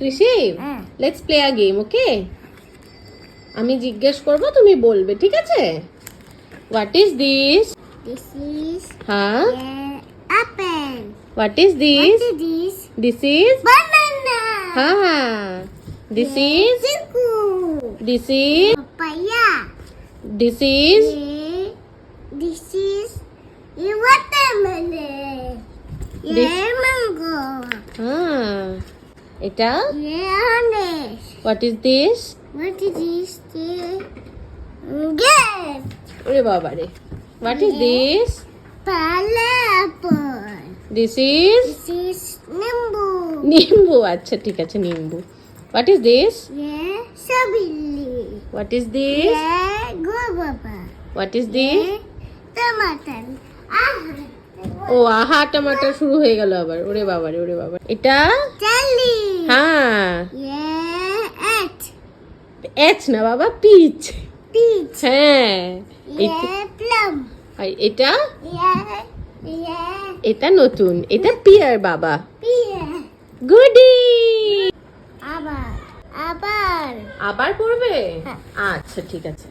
কৃষি, let's play a game, ওকে? আমি জিজ্ঞেস করব, তুমি বলবে, ঠিক আছে? What is this? This is হ্যাঁ। apple. What is this? What is this? This is Banana. হ্যাঁ। This is Chiku. This is Papaya. This is This is watermelon. This- Mango. হ্যাঁ। এটা Orange. What is this? What is this? Yes. ওরে বাবা রে। What is this? Pineapple. This is This is nimbu. নিম্বু। আচ্ছা ঠিক আছে, নিম্বু। What is this? Yeah, strawberry. What is this? Yeah, guava. What is this? Yeah, tomato. ও আহা, টমাটার শুরু হয়ে গেল আবার। ওরে বাবা রে, ওরে বাবা। এটা Jelly. হ্যাঁ। Yeah, egg. এচ না বাবা, পিচ। Peach. হ্যাঁ। Yeah, plum. আর এটা Yeah, এটা নতুন, এটা পিয়ার বাবা। pear. গুডি। আবার আবার পড়বে? হ্যাঁ। আচ্ছা ঠিক আছে।